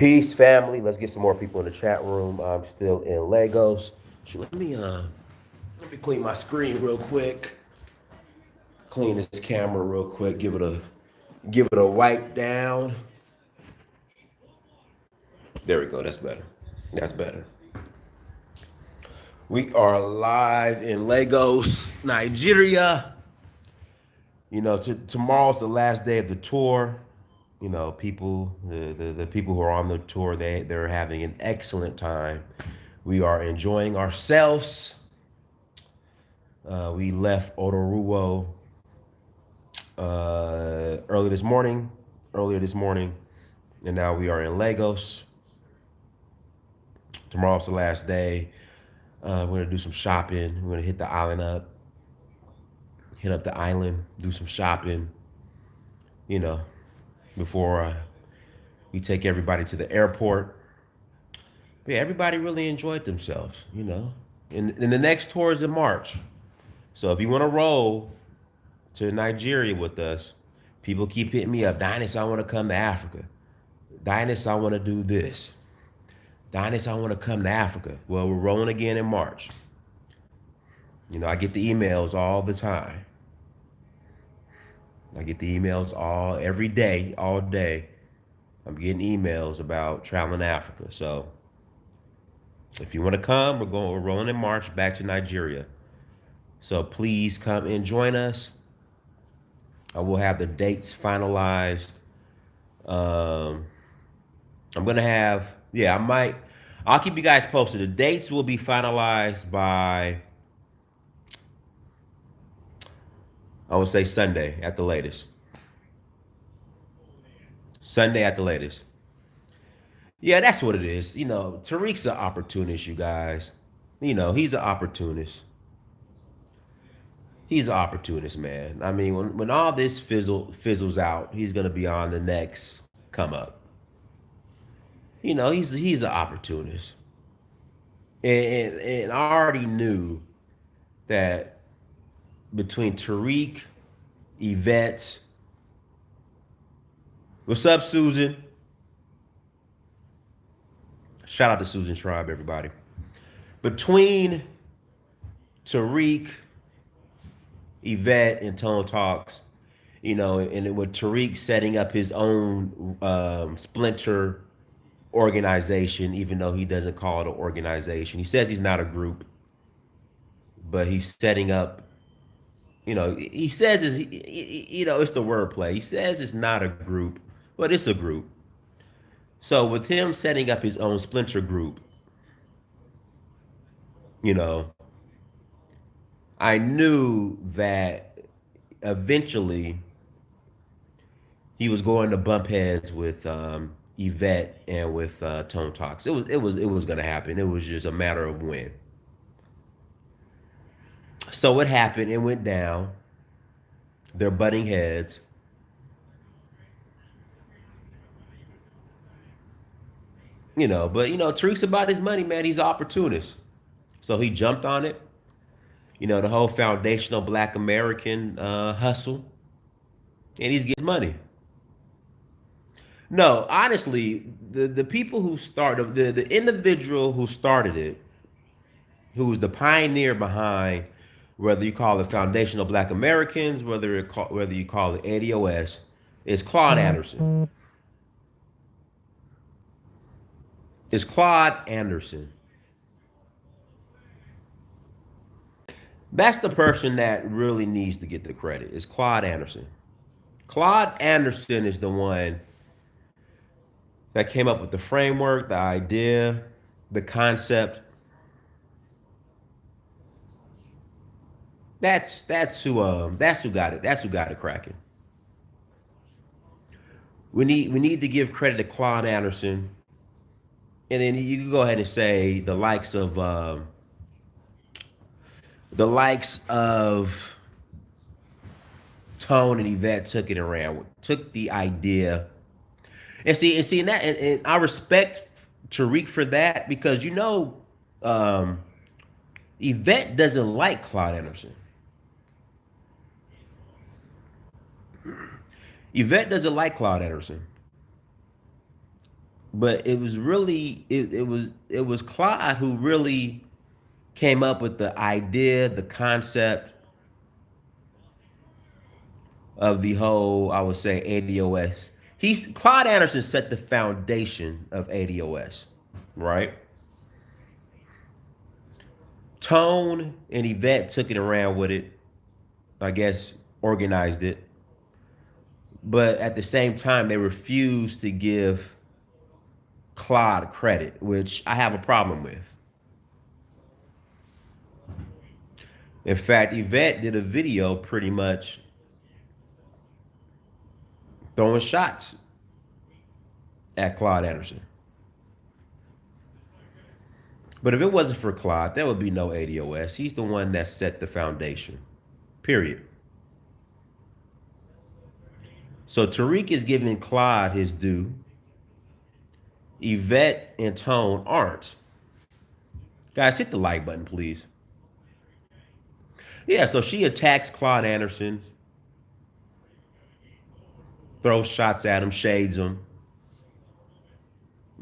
Peace, family. Let's get some more people in the chat room. I'm still in Legos. Let me clean my screen real quick. Clean this camera real quick. Give it a wipe down. There we go. That's better. That's better. We are live in Lagos, Nigeria. Tomorrow's the last day of the tour. The people who are on the tour, they're having an excellent time. We are enjoying ourselves. We left Otoruo earlier this morning, and now we are in Lagos. Tomorrow's the last day. We're gonna do some shopping. We're gonna hit up the island, do some shopping. Before we take everybody to the airport. But yeah, everybody really enjoyed themselves. And the next tour is in March. So if you want to roll to Nigeria with us, people keep hitting me up. Dynas, I want to come to Africa. Dynas, I want to do this. Dynas, I want to come to Africa. Well, we're rolling again in March. I get the emails all the time. I get the emails every day, all day. I'm getting emails about traveling to Africa. So if you want to come, we're rolling in March back to Nigeria. So please come and join us. I will have the dates finalized. I'll keep you guys posted. The dates will be finalized by, I would say, Sunday at the latest. Sunday at the latest. Yeah, that's what it is. Tariq's an opportunist, you guys. He's an opportunist. He's an opportunist, man. I mean, when all this fizzles out, he's gonna be on the next come up. He's an opportunist, and I already knew that between Tariq, Yvette, what's up, Susan? Shout out to Susan Tribe, everybody. Between Tariq, Yvette, and Tone Talks, and with Tariq setting up his own splinter organization, even though he doesn't call it an organization. He says he's not a group, but he's setting up, he says it's the wordplay. He says it's not a group, but it's a group. So with him setting up his own splinter group, you know, I knew that eventually he was going to bump heads with Yvette and with Tone Talks. It was gonna happen. It was just a matter of when. So it happened. It went down. They're butting heads. But Tariq's about his money, man. He's an opportunist. So he jumped on it. The whole foundational Black American hustle, and he's getting money. No, honestly, the people who started the individual who started it, who was the pioneer behind, whether you call it foundational Black Americans, whether you call it ADOS, is Claude Anderson. It's Claude Anderson. That's the person that really needs to get the credit. Is Claude Anderson. Claude Anderson is the one that came up with the framework, the idea, the concept. That's who got it. That's who got it cracking. We need to give credit to Claude Anderson, and then you can go ahead and say the likes of Tone and Yvette took it around, took the idea, and that, and I respect Tariq for that, because Yvette doesn't like Claude Anderson. Yvette doesn't like Claude Anderson. But it was really it was Clyde who really came up with the idea, the concept of the whole, I would say, ADOS. He's Clyde Anderson set the foundation of ADOS, right? Tone and Yvette took it around with it, I guess, organized it, but at the same time, they refused to give Claude credit, which I have a problem with. In fact, Yvette did a video pretty much throwing shots at Claude Anderson. But if it wasn't for Claude, there would be no ADOS. He's the one that set the foundation, period. So Tariq is giving Claude his due. Yvette and Tone aren't. Guys, hit the like button, please. Yeah, so she attacks Claude Anderson, throws shots at him, shades him.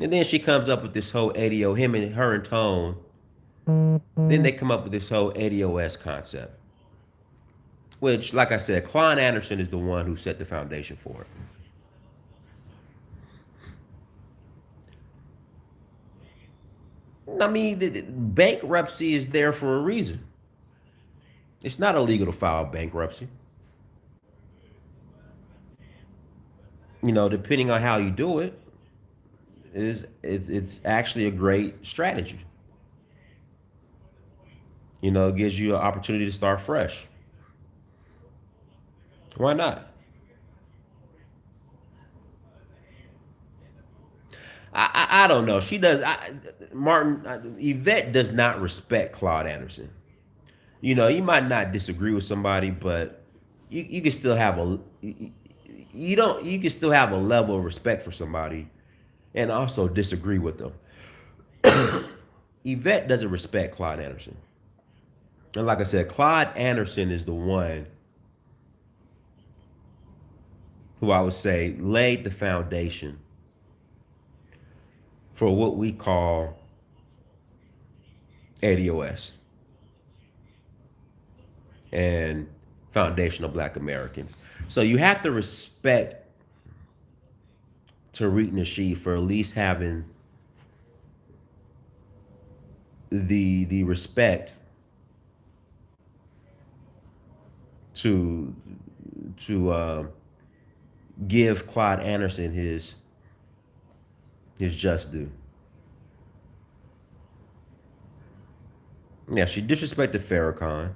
And then she comes up with this whole ADO, him and her and Tone. Then they come up with this whole ADOS concept, which, like I said, Claude Anderson is the one who set the foundation for it. I mean, the bankruptcy is there for a reason. It's not illegal to file bankruptcy. Depending on how you do it, it's actually a great strategy. It gives you an opportunity to start fresh. Why not? I don't know. She does. Yvette does not respect Claude Anderson. You might not disagree with somebody, but you can still have a you don't you can still have a level of respect for somebody and also disagree with them. Yvette doesn't respect Claude Anderson. And like I said, Claude Anderson is the one who I would say laid the foundation for what we call ADOS and foundational Black Americans. So you have to respect Tariq Nasheed for at least having the respect to to give Claude Anderson his just due. Yeah, she disrespected Farrakhan.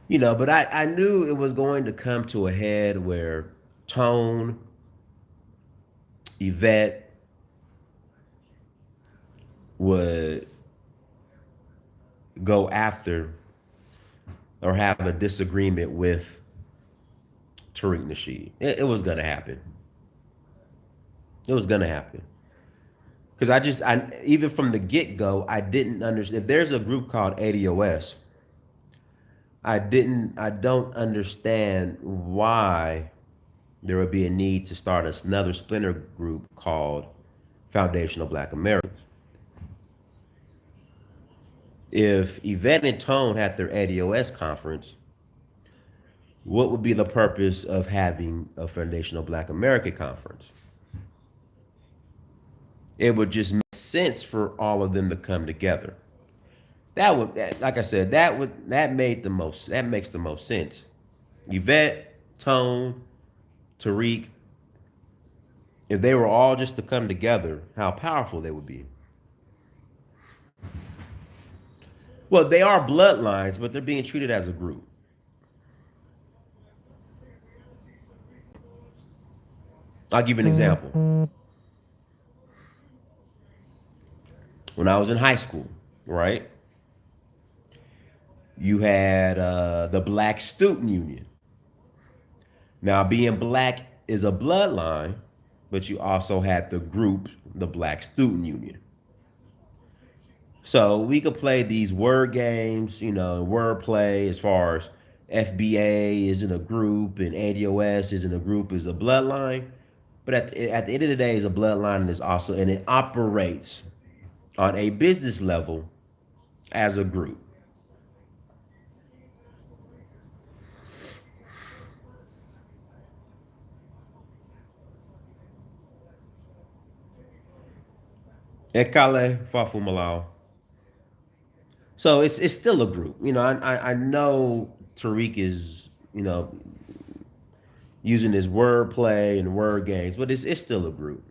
But I knew it was going to come to a head where Tone, Yvette would go after or have a disagreement with Tariq Nasheed. It was gonna happen. It was gonna happen. Because I even from the get go, I didn't understand. If there's a group called ADOS, I don't understand why there would be a need to start another splinter group called Foundational Black Americans. If Yvette and Tone had their ADOS conference, what would be the purpose of having a Foundational Black American conference? It would just make sense for all of them to come together. Like I said, that makes the most sense. Yvette, Tone, Tariq, if they were all just to come together, how powerful they would be. Well, they are bloodlines, but they're being treated as a group. I'll give you an example. When I was in high school, right? You had the Black Student Union. Now, being black is a bloodline, but you also had the group, the Black Student Union. So we could play these word games, word play as far as FBA isn't a group and ADOS isn't a group, is a bloodline. But at the end of the day, it's a bloodline and it's also, and it operates on a business level as a group. Ekale Fafumalao. So it's still a group. I know Tariq is, using his word play and word games, but it's still a group.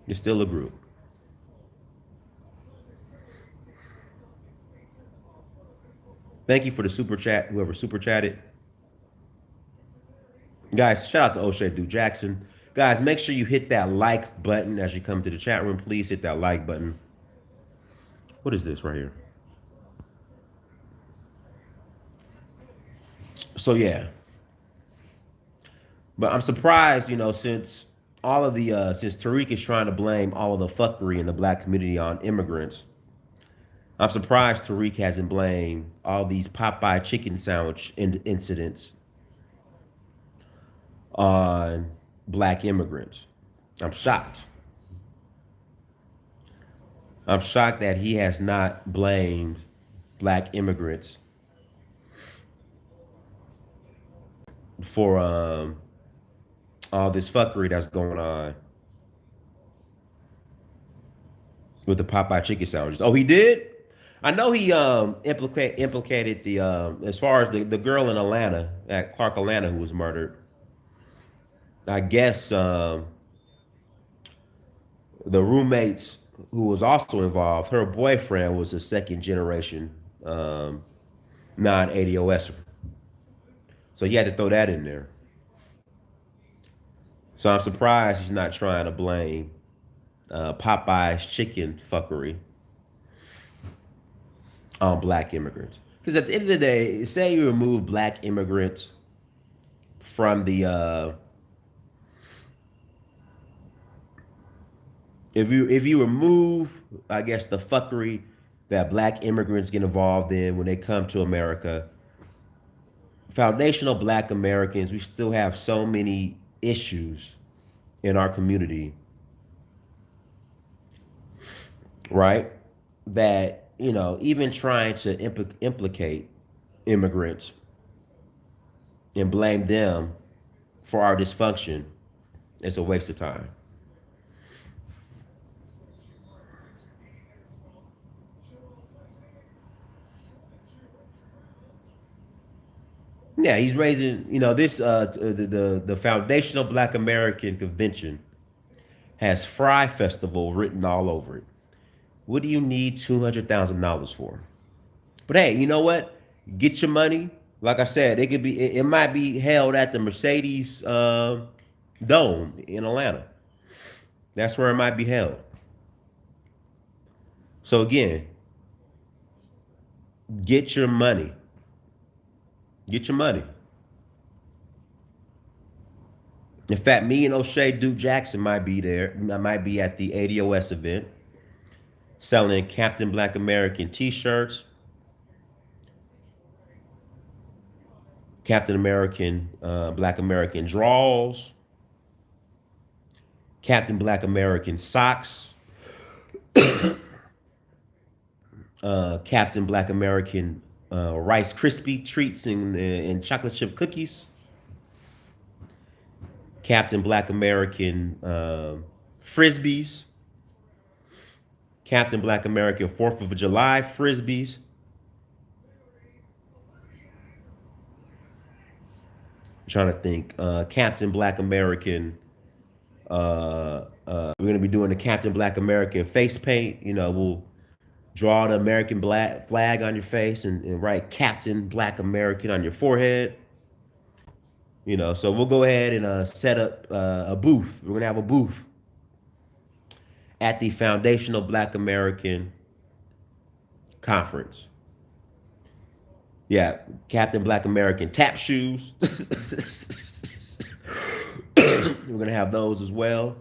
It's still a group. Thank you for the super chat, whoever super chatted. Guys, shout out to O'Shea Duke Jackson. Guys, make sure you hit that like button as you come to the chat room. Please hit that like button. What is this right here? So yeah, but I'm surprised, since all of the since Tariq is trying to blame all of the fuckery in the black community on immigrants. I'm surprised Tariq hasn't blamed all these Popeye chicken sandwich incidents on black immigrants. I'm shocked. I'm shocked that he has not blamed black immigrants for all this fuckery that's going on with the Popeye chicken sandwiches. Oh, he did? I know he implicated the as far as the girl in Atlanta at Clark, Atlanta, who was murdered. I guess the roommates who was also involved, her boyfriend was a second generation non ADOS. So he had to throw that in there. So I'm surprised he's not trying to blame Popeye's chicken fuckery on black immigrants. Because at the end of the day, say you remove black immigrants from the if you remove, I guess, the fuckery that black immigrants get involved in when they come to America, foundational black Americans, we still have so many issues in our community, right? That, even trying to implicate immigrants and blame them for our dysfunction is a waste of time. Yeah, he's raising, this the foundational Black American Convention has Fry Festival written all over it. What do you need $200,000 for? But hey, you know what? Get your money. Like I said, it might be held at the Mercedes Dome in Atlanta. That's where it might be held. So again, get your money. Get your money. In fact, me and O'Shea Duke Jackson might be there. I might be at the ADOS event selling Captain Black American t-shirts, Captain American, Black American draws, Captain Black American socks, Captain Black American Rice Krispie treats and chocolate chip cookies, Captain Black American frisbees, Captain Black American 4th of July frisbees. I'm trying to think. Captain Black American. We're gonna be doing the Captain Black American face paint. We'll draw the American black flag on your face and write Captain Black American on your forehead. So we'll go ahead and set up a booth. We're gonna have a booth at the Foundational Black American Conference. Yeah, Captain Black American tap shoes. We're gonna have those as well.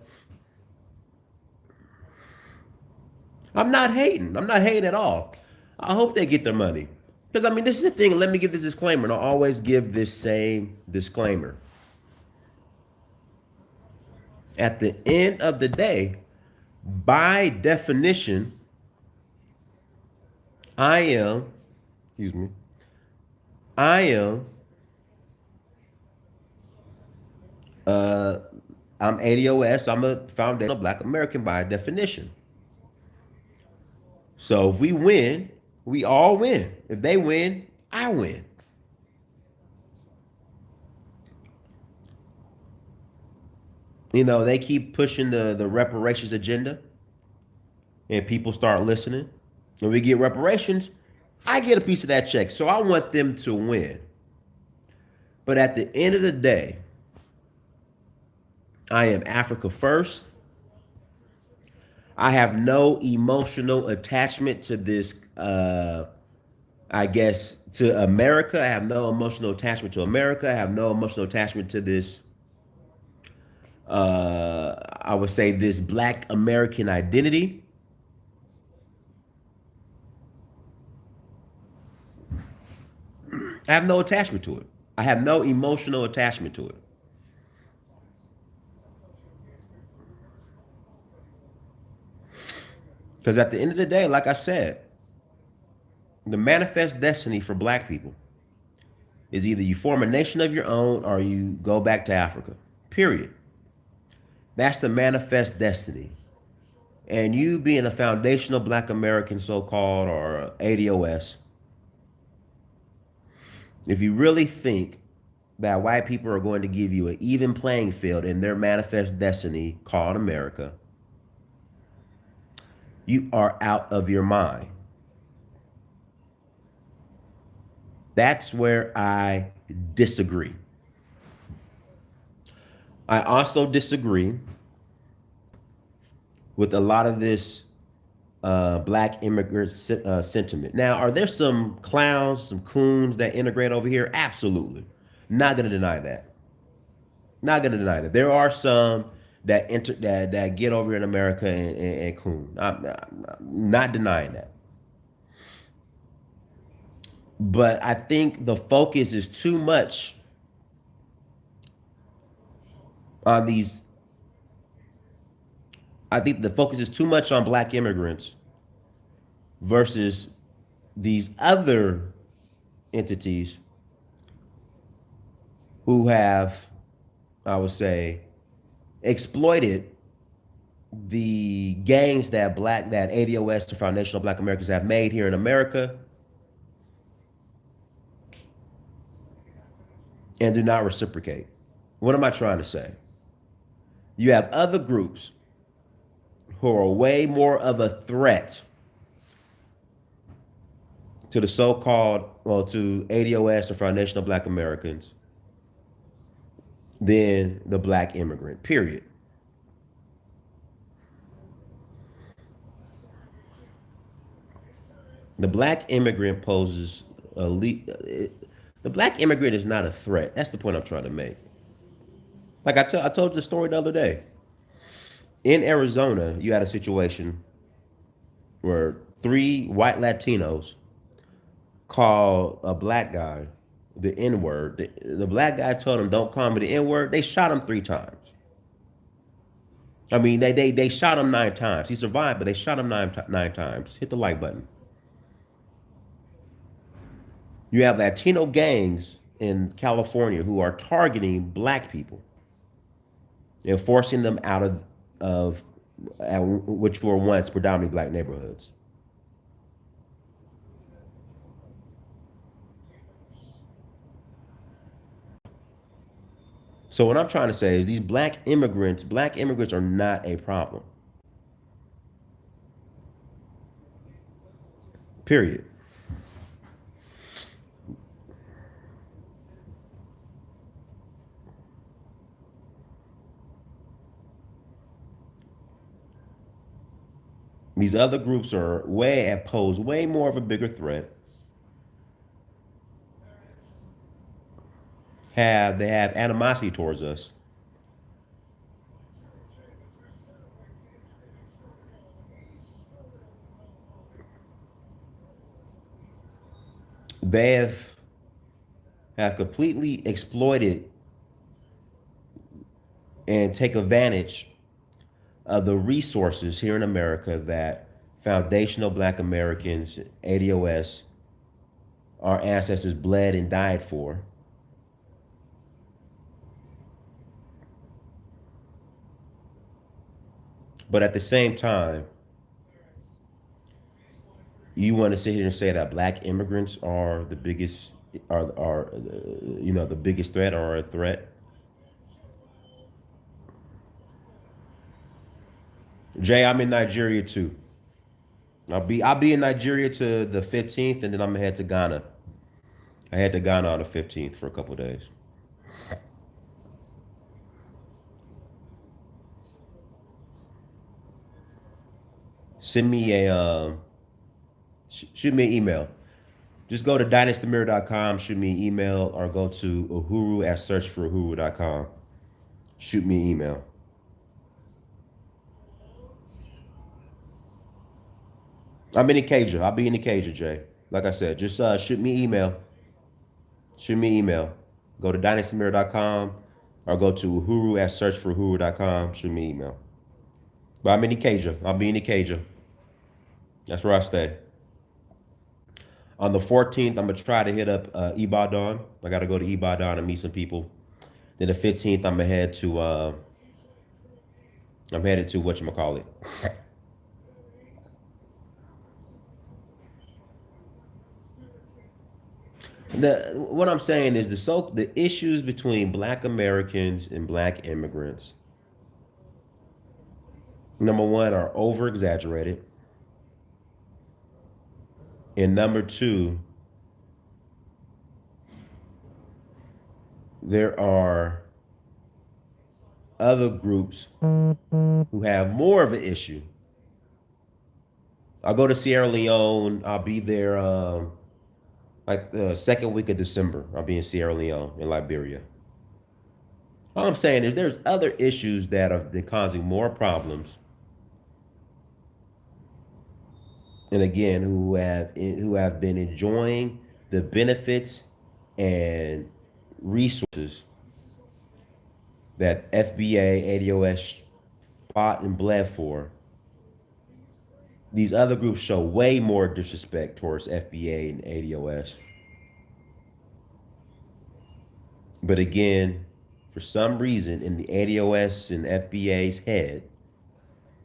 I'm not hating. I'm not hating at all. I hope they get their money. Because I mean, this is the thing. Let me give this disclaimer, and I'll always give this same disclaimer. At the end of the day, by definition, I am, excuse me, I am, uh, I'm ADOS. I'm a foundational Black American by definition. So if we win, we all win. If they win, I win. You know, they keep pushing the reparations agenda, and people start listening. When we get reparations, I get a piece of that check. So I want them to win. But at the end of the day, I am Africa first. I have no emotional attachment to this, I guess, to America. I have no emotional attachment to America. I have no emotional attachment to this, I would say, this Black American identity. I have no attachment to it. I have no emotional attachment to it. Because at the end of the day, like I said, the manifest destiny for Black people is either you form a nation of your own or you go back to Africa. Period. That's the manifest destiny. And you being a foundational Black American, so called, or ADOS, if you really think that white people are going to give you an even playing field in their manifest destiny called America, you are out of your mind. That's where I disagree. I also disagree with a lot of this Black immigrant sentiment. Now, are there some clowns, some coons that integrate over here? Absolutely. Not going to deny that. Not going to deny that. There are some that get over here in America and coon. I'm not denying that. But I think the focus is too much on these. I think the focus is too much on Black immigrants versus these other entities who have, I would say, exploited the gains that ADOS, the Foundational Black Americans, have made here in America and do not reciprocate. What am I trying to say? You have other groups who are way more of a threat to the so-called, well, to ADOS or Foundational Black Americans than the Black immigrant, period. The Black immigrant poses the Black immigrant is not a threat. That's the point I'm trying to make. Like I told the story the other day. In Arizona, you had a situation where three white Latinos called a Black guy the N word. The Black guy told him, "Don't call me the N word." They shot him 3 times. I mean, they shot him 9 times. He survived, but they shot him nine times. Hit the like button. You have Latino gangs in California who are targeting Black people and forcing them out of which were once predominantly Black neighborhoods. So what I'm trying to say is these Black immigrants are not a problem. Period. These other groups are pose way more of a bigger threat. They have animosity towards us. they have completely exploited and take advantage of the resources here in America that foundational Black Americans, ADOS, our ancestors bled and died for. But at the same time, you want to sit here and say that Black immigrants are the biggest, are the biggest threat or a threat. Jay, I'm in Nigeria too. I'll be in Nigeria to the 15th, and then I'm gonna head to Ghana. I head to Ghana on the 15th for a couple of days. Send me a shoot me an email. Just go to dynastymir.com, shoot me an email, or go to Uhuru at searchforuhuru.com. Shoot me an email. I'm in Ikeja. I'll be in Ikeja, Jay. Like I said, just shoot me an email. Shoot me an email. Go to dynastymir.com or go to Uhuru at searchforuhuru.com. Shoot me an email. But I'm in Ikeja. I'll be in Ikeja. That's where I stay. On the 14th, I'm gonna try to hit up Ibadan. I gotta go to Ibadan and meet some people. Then the 15th, I'm headed to whatchamacallit. What I'm saying is the issues between Black Americans and Black immigrants, number one, are over exaggerated, and number two, there are other groups who have more of an issue. I'll go to Sierra Leone. I'll be there like the second week of December. I'll be in Sierra Leone in Liberia. All I'm saying is there's other issues that have been causing more problems, and again, who have been enjoying the benefits and resources that FBA, ADOS fought and bled for. These other groups show way more disrespect towards FBA and ADOS. But again, for some reason, in the ADOS and FBA's head,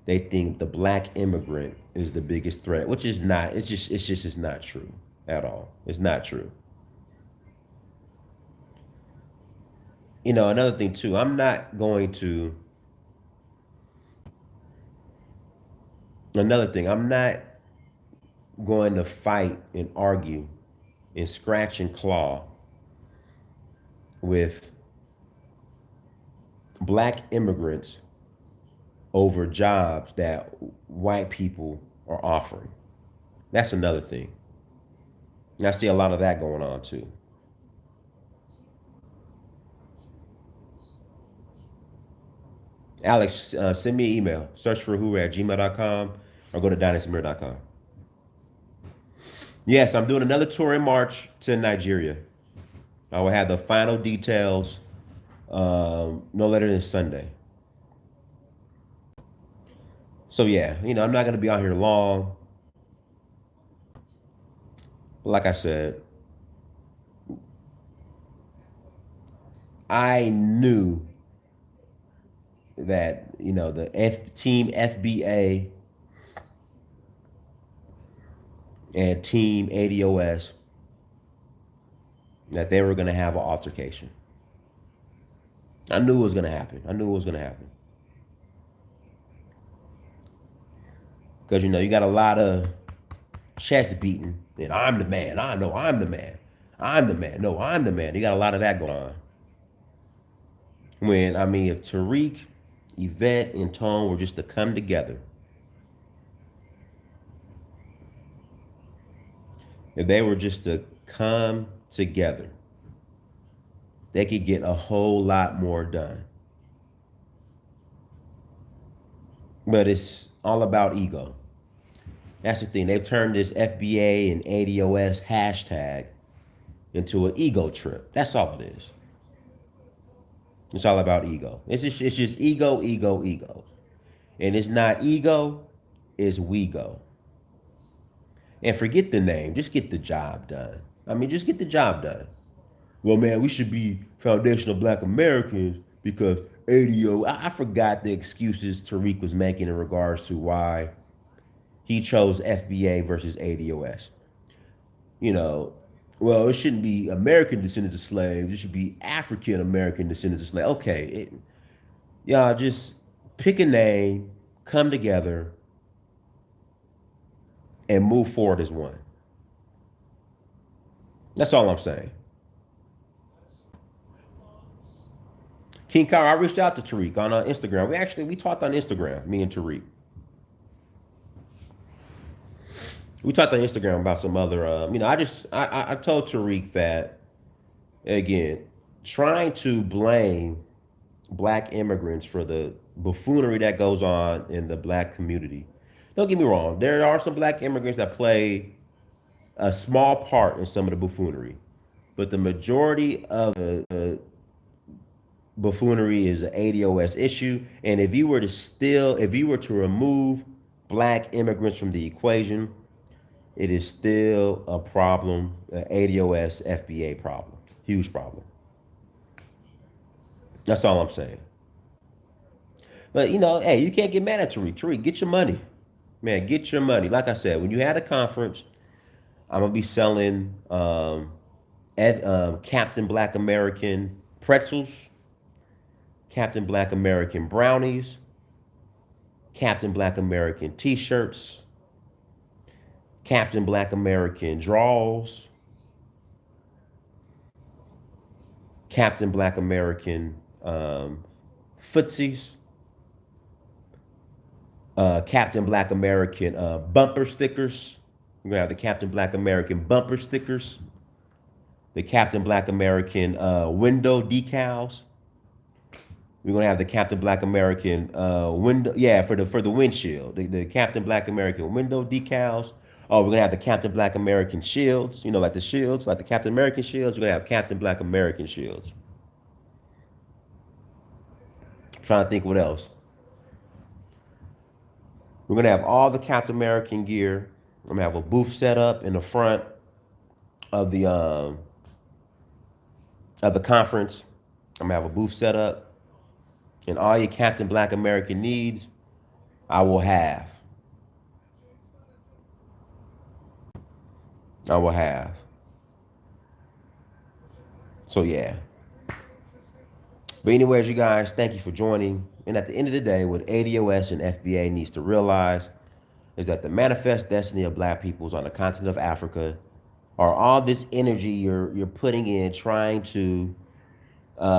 they think the Black immigrant is the biggest threat, which is not. It's not true at all. It's not true. Another thing too. Another thing. I'm not going to fight and argue and scratch and claw with Black immigrants over jobs that white people are offering. That's another thing. And I see a lot of that going on too. Alex, send me an email. Search for who at gmail.com or go to dynastymir.com. Yes, I'm doing another tour in March to Nigeria. I will have the final details no later than Sunday. So yeah, I'm not gonna be out here long. But like I said, I knew that the team FBA and team ADOS, that they were gonna have an altercation. I knew it was gonna happen. I knew it was gonna happen. Because you got a lot of chest beating and I'm the man. I know I'm the man. I'm the man. No, I'm the man. You got a lot of that going on. If Tariq, Yvette, and Tone were just to come together, if they were just to come together, they could get a whole lot more done. But it's all about ego. That's the thing. They've turned this FBA and ADOS hashtag into an ego trip. That's all it is. It's all about ego. It's just ego, ego, ego. And it's not ego, it's we go. And forget the name. Just get the job done. I mean, just get the job done. Well, man, we should be foundational black Americans because ADO. I forgot the excuses Tariq was making in regards to why he chose FBA versus ADOS. You know, well, it shouldn't be American descendants of slaves. It should be African American descendants of slaves. Okay, y'all just pick a name, come together, and move forward as one. That's all I'm saying. King Kyle, I reached out to Tariq on Instagram. We talked on Instagram, me and Tariq. We talked on Instagram about some other. I told Tariq that again, trying to blame black immigrants for the buffoonery that goes on in the black community. Don't get me wrong. There are some black immigrants that play a small part in some of the buffoonery, but the majority of the buffoonery is an ADOS issue. And if you were to remove black immigrants from the equation, it is still a problem, an ADOS FBA problem, huge problem. That's all I'm saying. But hey, you can't get mad at Tariq. Tariq, get your money, man. Get your money. Like I said, when you had a conference, I'm gonna be selling Captain Black American pretzels, Captain Black American brownies, Captain Black American T-shirts, Captain Black American draws, Captain Black American footsies, Captain Black American bumper stickers. We're gonna have the Captain Black American bumper stickers, the Captain Black American window decals. We're gonna have the Captain Black American window, yeah, for the windshield, the Captain Black American window decals. Oh, we're gonna have the Captain Black American shields, like the shields, like the Captain American shields. We're gonna have Captain Black American shields. I'm trying to think what else. We're gonna have all the Captain American gear. I'm gonna have a booth set up in the front of the conference. I'm gonna have a booth set up, and all your Captain Black American needs, I will have. I will have. So yeah. But anyways, you guys, thank you for joining. And at the end of the day, what ADOS and FBA needs to realize is that the manifest destiny of black peoples on the continent of Africa are all this energy you're putting in trying to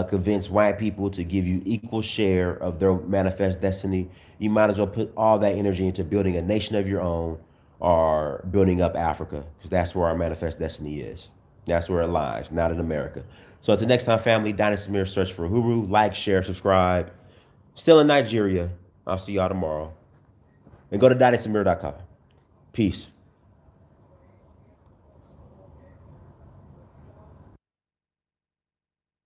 convince white people to give you equal share of their manifest destiny. You might as well put all that energy into building a nation of your own or building up Africa, because that's where our manifest destiny is. That's where it lies, not in America. So until next time, family, Dynasty Mirror, search for Uhuru, like, share, subscribe. Still in Nigeria. I'll see y'all tomorrow. And go to dynastymirror.com. Peace.